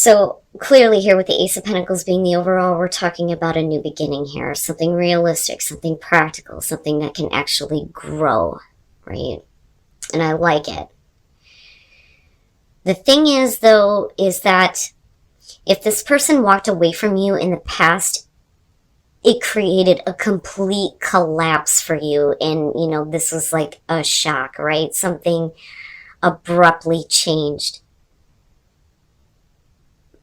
So clearly here with the Ace of Pentacles being the overall, we're talking about a new beginning here. Something realistic, something practical, something that can actually grow, right? And I like it. The thing is, though, is that if this person walked away from you in the past, it created a complete collapse for you. And, this was like a shock, right? Something abruptly changed.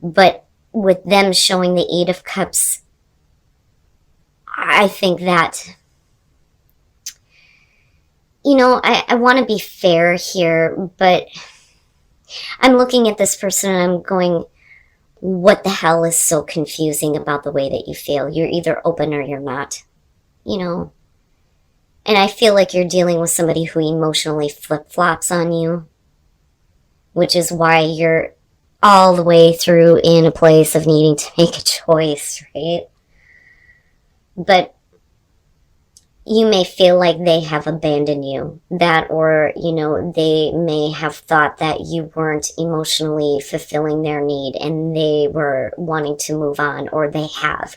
But with them showing the Eight of Cups, I think that, I want to be fair here, but I'm looking at this person and I'm going, what the hell is so confusing about the way that you feel? You're either open or you're not, And I feel like you're dealing with somebody who emotionally flip-flops on you, which is why you're all the way through in a place of needing to make a choice, right? But you may feel like they have abandoned you, or they may have thought that you weren't emotionally fulfilling their need and they were wanting to move on, or they have.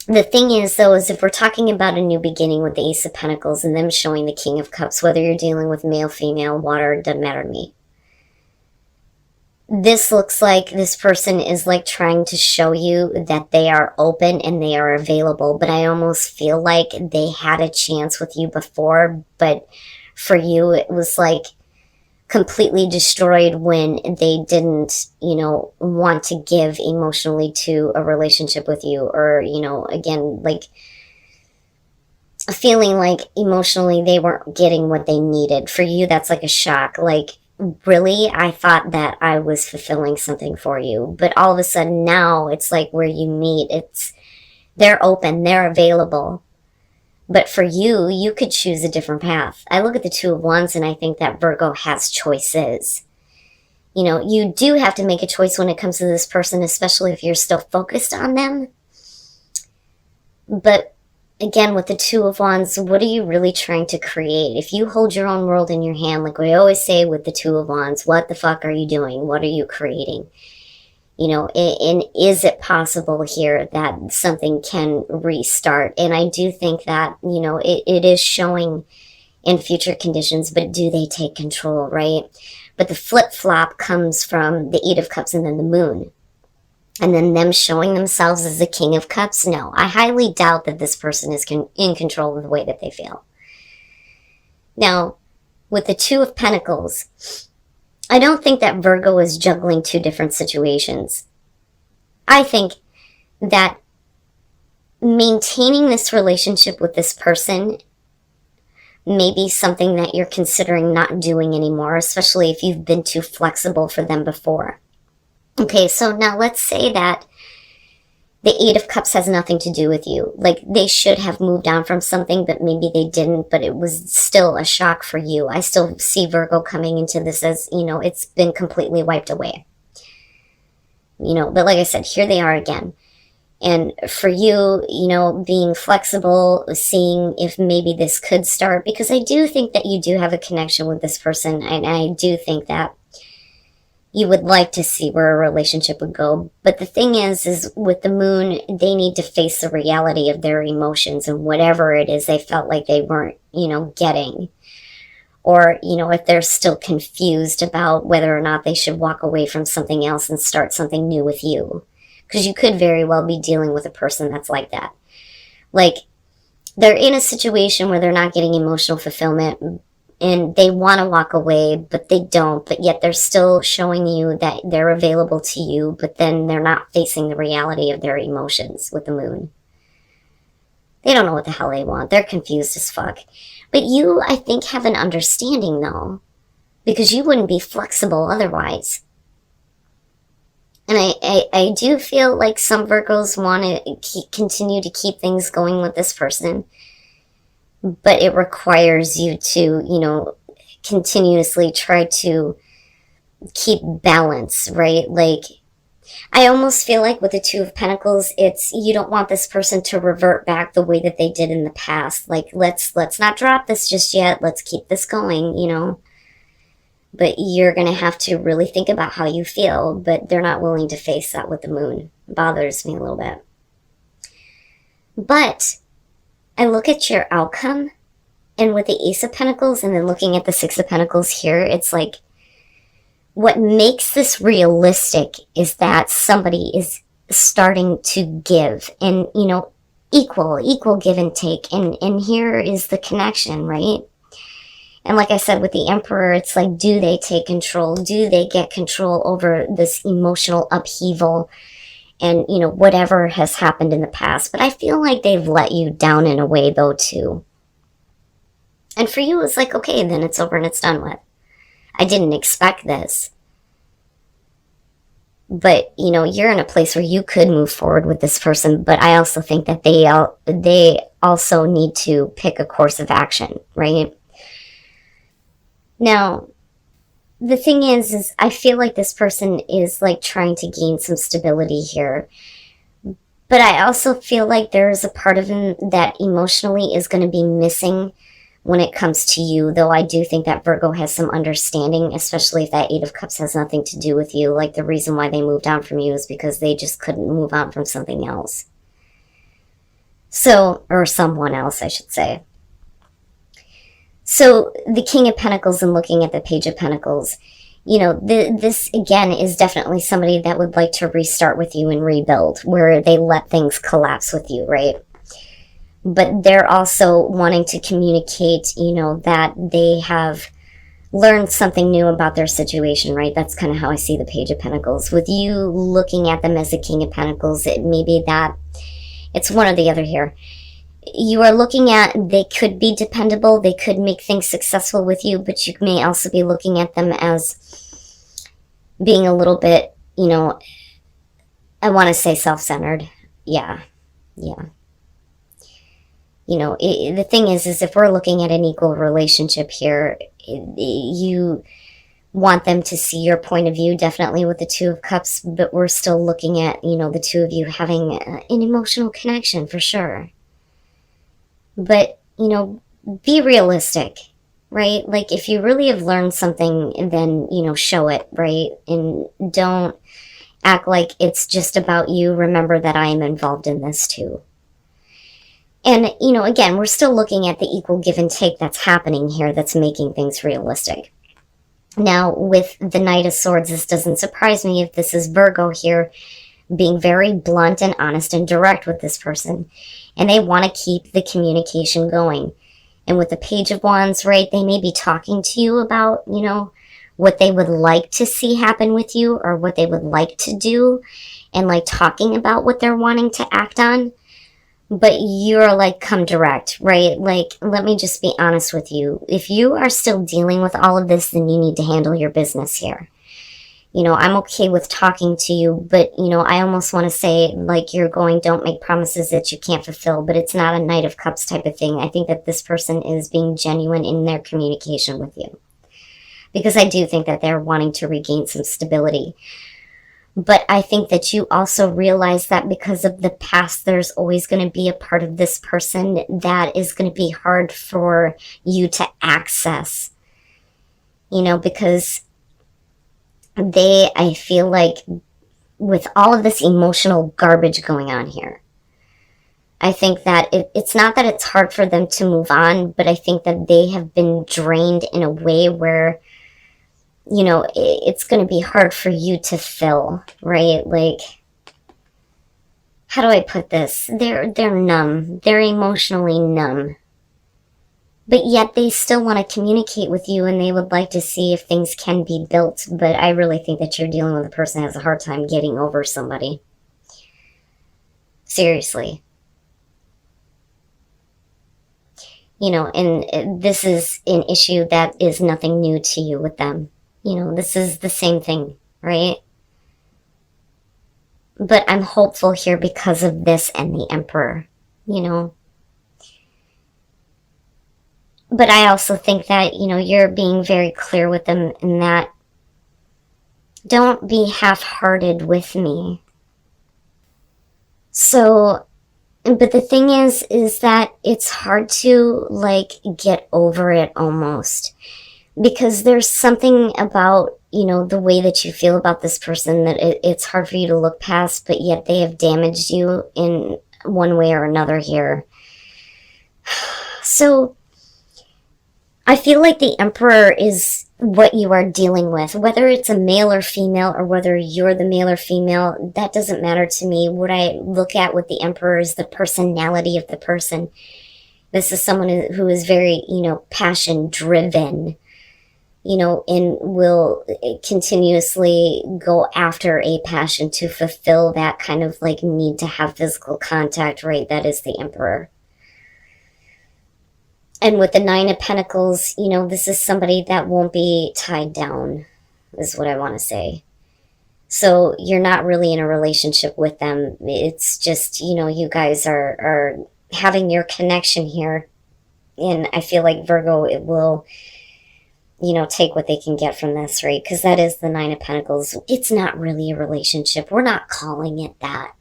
The thing is, though, is if we're talking about a new beginning with the Ace of Pentacles and them showing the King of Cups, whether you're dealing with male, female, water, it doesn't matter to me. This looks like this person is like trying to show you that they are open and they are available, but I almost feel like they had a chance with you before, but for you it was like completely destroyed when they didn't, want to give emotionally to a relationship with you, or, again, like feeling like emotionally they weren't getting what they needed. For you, that's like a shock. Like, really, I thought that I was fulfilling something for you, but all of a sudden now it's like where you meet, they're open, they're available. But for you, you could choose a different path. I look at the Two of Wands and I think that Virgo has choices. You do have to make a choice when it comes to this person, especially if you're still focused on them. But again, with the Two of Wands, what are you really trying to create? If you hold your own world in your hand, like we always say with the Two of Wands, what the fuck are you doing? What are you creating? And is it possible here that something can restart? And I do think that, it is showing in future conditions, but do they take control, right? But the flip-flop comes from the Eight of Cups and then the Moon. And then them showing themselves as the King of Cups? No, I highly doubt that this person is in control of the way that they feel. Now, with the Two of Pentacles, I don't think that Virgo is juggling two different situations. I think that maintaining this relationship with this person may be something that you're considering not doing anymore, especially if you've been too flexible for them before. Okay, so now let's say that the Eight of Cups has nothing to do with you. Like, they should have moved on from something, but maybe they didn't, but it was still a shock for you. I still see Virgo coming into this as, it's been completely wiped away. But like I said, here they are again. And for you, being flexible, seeing if maybe this could start, because I do think that you do have a connection with this person, and I do think that you would like to see where a relationship would go. But the thing is with the Moon, they need to face the reality of their emotions and whatever it is they felt like they weren't, getting. Or, if they're still confused about whether or not they should walk away from something else and start something new with you. Because you could very well be dealing with a person that's like that. Like, they're in a situation where they're not getting emotional fulfillment, and they want to walk away, but they don't, but yet they're still showing you that they're available to you, but then they're not facing the reality of their emotions with the Moon. They don't know what the hell they want. They're confused as fuck. But you, I think, have an understanding, though, because you wouldn't be flexible otherwise. And I do feel like some Virgos want to continue to keep things going with this person, but it requires you to, continuously try to keep balance, right? Like, I almost feel like with the Two of Pentacles, it's, you don't want this person to revert back the way that they did in the past. Like, let's not drop this just yet. Let's keep this going, But you're going to have to really think about how you feel, but they're not willing to face that with the moon. It bothers me a little bit. But I look at your outcome, and with the Ace of Pentacles and then looking at the Six of Pentacles here, it's like what makes this realistic is that somebody is starting to give, and equal give and take, and here is the connection, right? And like I said with the Emperor, it's like, do they take control? Do they get control over this emotional upheaval and whatever has happened in the past? But I feel like they've let you down in a way though too. And for you, it's like, okay, then it's over and it's done with. I didn't expect this. But, you're in a place where you could move forward with this person, but I also think that they also need to pick a course of action, right? Now, the thing is I feel like this person is like trying to gain some stability here. But I also feel like there's a part of him that emotionally is going to be missing when it comes to you, though I do think that Virgo has some understanding, especially if that Eight of Cups has nothing to do with you. Like, the reason why they moved on from you is because they just couldn't move on from something else. So, or someone else, I should say. So, the King of Pentacles and looking at the Page of Pentacles, this, again, is definitely somebody that would like to restart with you and rebuild, where they let things collapse with you, right? But they're also wanting to communicate, that they have learned something new about their situation, right? That's kind of how I see the Page of Pentacles. With you looking at them as the King of Pentacles, it may be that it's one or the other here. You are looking at, they could be dependable, they could make things successful with you, but you may also be looking at them as being a little bit, I want to say self-centered. Yeah. The thing is if we're looking at an equal relationship here, you want them to see your point of view, definitely with the Two of Cups, but we're still looking at, the two of you having an emotional connection for sure. But, be realistic, right? Like, if you really have learned something, then, show it, right? And don't act like it's just about you. Remember that I am involved in this too. And, again, we're still looking at the equal give and take that's happening here that's making things realistic. Now, with the Knight of Swords, this doesn't surprise me if this is Virgo here being very blunt and honest and direct with this person. And they want to keep the communication going. And with the Page of Wands, right, they may be talking to you about, what they would like to see happen with you or what they would like to do, and like talking about what they're wanting to act on. But you're like, come direct, right? Like, let me just be honest with you. If you are still dealing with all of this, then you need to handle your business here. I'm okay with talking to you, but, I almost want to say, like, don't make promises that you can't fulfill, but it's not a Knight of Cups type of thing. I think that this person is being genuine in their communication with you, because I do think that they're wanting to regain some stability. But I think that you also realize that because of the past, there's always going to be a part of this person that is going to be hard for you to access, because I feel like with all of this emotional garbage going on here, I think that it's not that it's hard for them to move on, but I think that they have been drained in a way where, it's going to be hard for you to fill, right? Like, how do I put this? They're numb. They're emotionally numb. But yet they still want to communicate with you, and they would like to see if things can be built. But I really think that you're dealing with a person that has a hard time getting over somebody. Seriously. And this is an issue that is nothing new to you with them. This is the same thing, right? But I'm hopeful here because of this and the Emperor, But I also think that, you're being very clear with them in that don't be half-hearted with me. So, but the thing is that it's hard to, like, get over it almost. because there's something about, you know, the way that you feel about this person that it's hard for you to look past, but yet they have damaged you in one way or another here. So I feel like the Emperor is what you are dealing with. Whether it's a male or female, or whether you're the male or female, that doesn't matter to me. What I look at with the Emperor is the personality of the person. This is someone who is very, you know, passion driven, you know, and will continuously go after a passion to fulfill that kind of like need to have physical contact, right? That is the Emperor. And with the Nine of Pentacles, you know, this is somebody that won't be tied down, is what I want to say. So you're not really in a relationship with them. It's just, you know, you guys are having your connection here. And I feel like Virgo, it will, you know, take what they can get from this, right? Because that is the Nine of Pentacles. It's not really a relationship. We're not calling it that,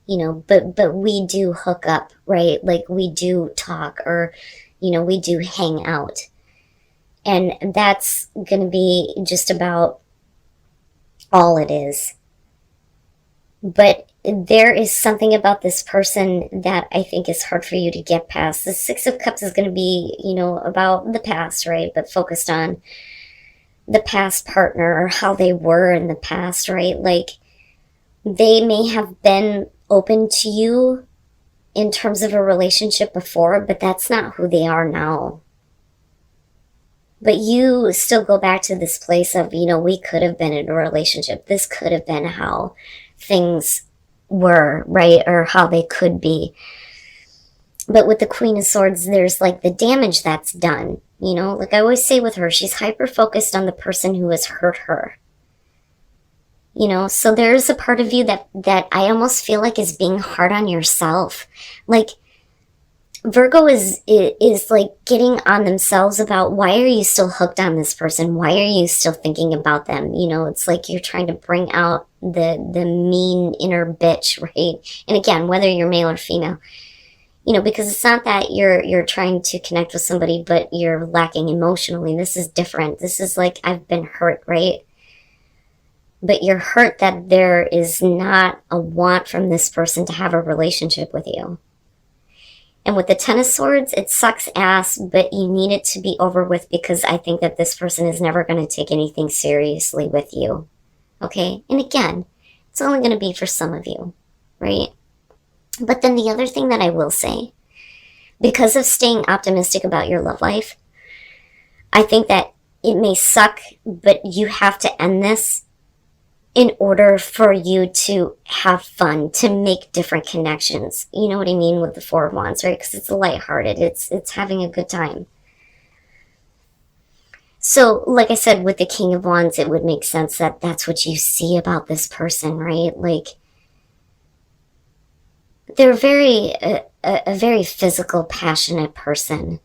you know, but we do hook up, right? Like we do talk, or, you know, we do hang out. And that's going to be just about all it is. But there is something about this person that I think is hard for you to get past. The Six of Cups is going to be, you know, about the past, right? But focused on the past partner, or how they were in the past, right? Like they may have been open to you in terms of a relationship before, but that's not who they are now. But you still go back to this place of, you know, we could have been in a relationship. This could have been how things were, right? Or how they could be. But with the Queen of Swords, there's like the damage that's done. You know, like I always say with her, she's hyper-focused on the person who has hurt her. You know, so there's a part of you that I almost feel like is being hard on yourself. Like Virgo is like getting on themselves about, why are you still hooked on this person? Why are you still thinking about them? You know, it's like you're trying to bring out the mean inner bitch, right? And again, whether you're male or female, you know, because it's not that you're trying to connect with somebody, but you're lacking emotionally. This is different. This is like, I've been hurt, right? But you're hurt that there is not a want from this person to have a relationship with you. And with the Ten of Swords, it sucks ass, but you need it to be over with, because I think that this person is never going to take anything seriously with you. Okay? And again, it's only going to be for some of you, right? But then the other thing that I will say, because of staying optimistic about your love life, I think that it may suck, but you have to end this in order for you to have fun, to make different connections. You know what I mean with the Four of Wands, right? Because it's lighthearted. It's having a good time. So, like I said, with the King of Wands, it would make sense that that's what you see about this person, right? Like, they're a very physical, passionate person.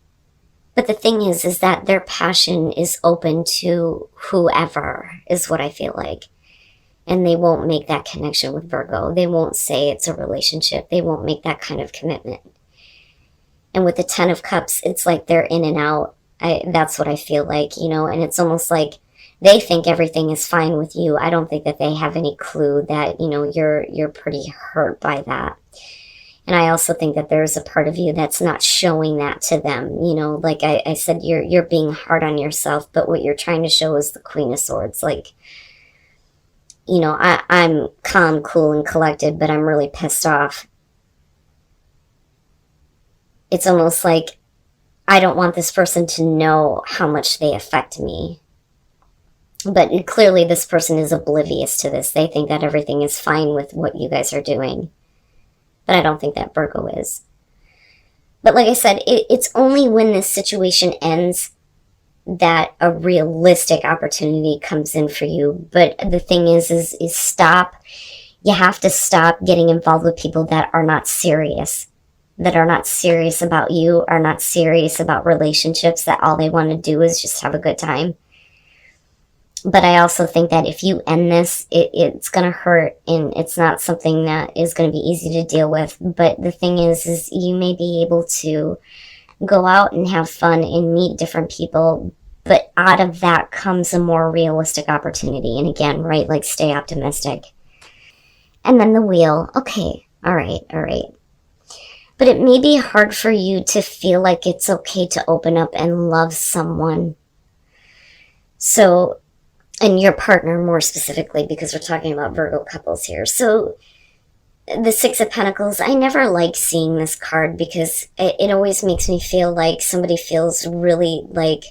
But the thing is that their passion is open to whoever, is what I feel like. And they won't make that connection with Virgo. They won't say it's a relationship. They won't make that kind of commitment. And with the Ten of Cups, it's like they're in and out. That's what I feel like, you know, and it's almost like they think everything is fine with you. I don't think that they have any clue that, you know, you're pretty hurt by that. And I also think that there's a part of you that's not showing that to them. You know, like I said, you're being hard on yourself, but what you're trying to show is the Queen of Swords. Like, you know, I'm calm, cool, and collected, but I'm really pissed off. It's almost like I don't want this person to know how much they affect me. But clearly this person is oblivious to this. They think that everything is fine with what you guys are doing. But I don't think that Virgo is. But like I said, it's only when this situation ends that a realistic opportunity comes in for you. But the thing is stop. You have to stop getting involved with people that are not serious. That are not serious about you, are not serious about relationships, that all they want to do is just have a good time. But I also think that if you end this, it's going to hurt, and it's not something that is going to be easy to deal with. But the thing is you may be able to go out and have fun and meet different people, But out of that comes a more realistic opportunity. And again, right, like stay optimistic. And then the wheel. Okay, all right, all right. But it may be hard for you to feel like it's okay to open up and love someone. So, and your partner more specifically, because we're talking about Virgo couples here. So, the Six of Pentacles, I never like seeing this card because it always makes me feel like somebody feels really like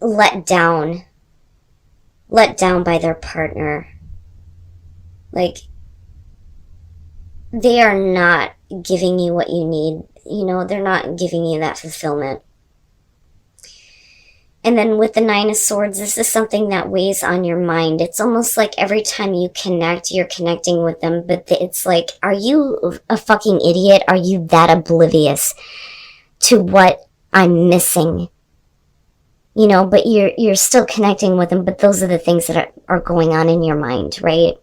let down by their partner. Like, they are not giving you what you need. You know, they're not giving you that fulfillment. And then with the Nine of Swords, this is something that weighs on your mind. It's almost like every time you connect, you're connecting with them. But it's like, are you a fucking idiot? Are you that oblivious to what I'm missing? You know, but you're still connecting with them. But those are the things that are going on in your mind, right?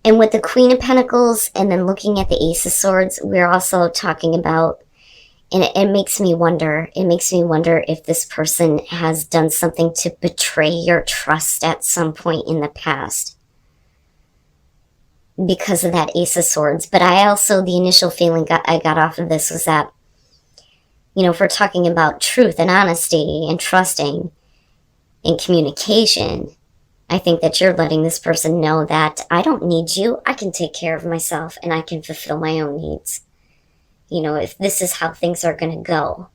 And with the Queen of Pentacles and then looking at the Ace of Swords, we're also talking about, and it makes me wonder if this person has done something to betray your trust at some point in the past because of that Ace of Swords. But I also, the initial feeling I got off of this was that, you know, if we're talking about truth and honesty and trusting and communication, I think that you're letting this person know that I don't need you. I can take care of myself and I can fulfill my own needs. You know, if this is how things are going to go.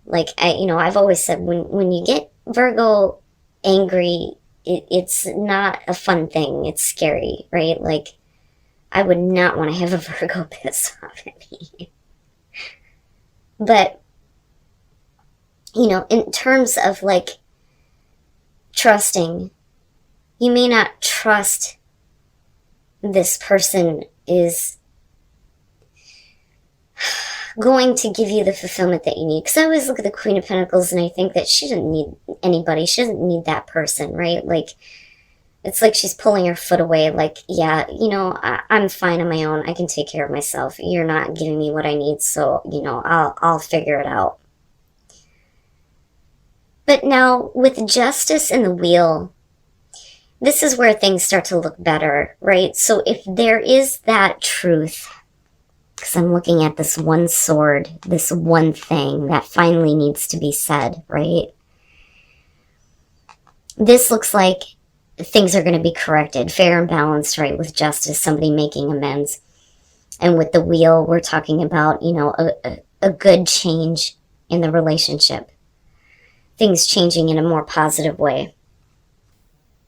Like, I've always said when you get Virgo angry, it's not a fun thing. It's scary, right? Like, I would not want to have a Virgo pissed off at me. But, you know, in terms of like trusting, you may not trust this person is going to give you the fulfillment that you need. Because I always look at the Queen of Pentacles and I think that she doesn't need anybody. She doesn't need that person, right? Like, it's like she's pulling her foot away. Like, yeah, you know, I'm fine on my own. I can take care of myself. You're not giving me what I need, so, you know, I'll figure it out. But now, with Justice and the Wheel, this is where things start to look better, right? So if there is that truth, because I'm looking at this one sword, this one thing that finally needs to be said, right? This looks like things are going to be corrected, fair and balanced, right? With Justice, somebody making amends. And with the Wheel, we're talking about, you know, a good change in the relationship. Things changing in a more positive way.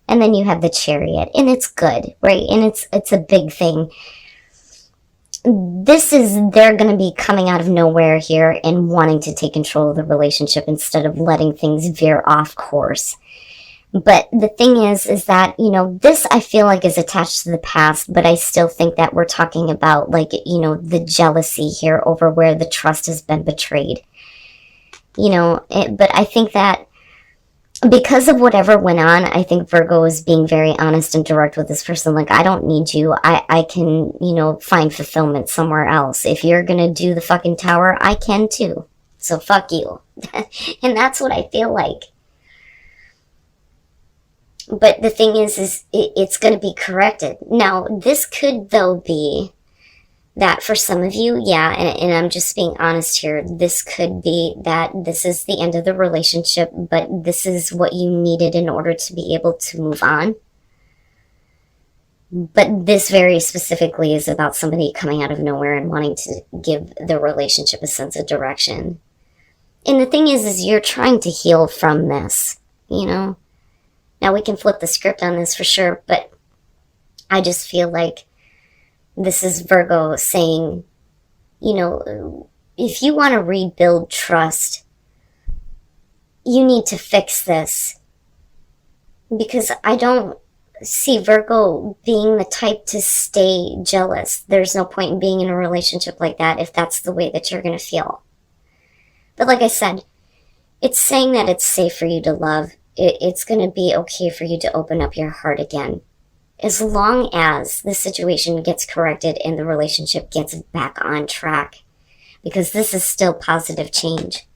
And then you have the Chariot, and it's good, right? And it's a big thing. They're going to be coming out of nowhere here and wanting to take control of the relationship instead of letting things veer off course. But the thing is that, you know, this I feel like is attached to the past, but I still think that we're talking about, like, you know, the jealousy here over where the trust has been betrayed. You know, but I think that because of whatever went on, I think Virgo is being very honest and direct with this person. Like, I don't need you. I can, you know, find fulfillment somewhere else. If you're going to do the fucking tower, I can too. So fuck you. And that's what I feel like. But the thing is it's going to be corrected. Now, this could, though, be that for some of you, yeah, and I'm just being honest here, this could be that this is the end of the relationship, but this is what you needed in order to be able to move on. But this very specifically is about somebody coming out of nowhere and wanting to give the relationship a sense of direction. And the thing is you're trying to heal from this, you know? Now, we can flip the script on this for sure, but I just feel like this is Virgo saying, you know, if you want to rebuild trust, you need to fix this. Because I don't see Virgo being the type to stay jealous. There's no point in being in a relationship like that if that's the way that you're going to feel. But like I said, it's saying that it's safe for you to love. It's going to be okay for you to open up your heart again. As long as the situation gets corrected and the relationship gets back on track. because this is still positive change.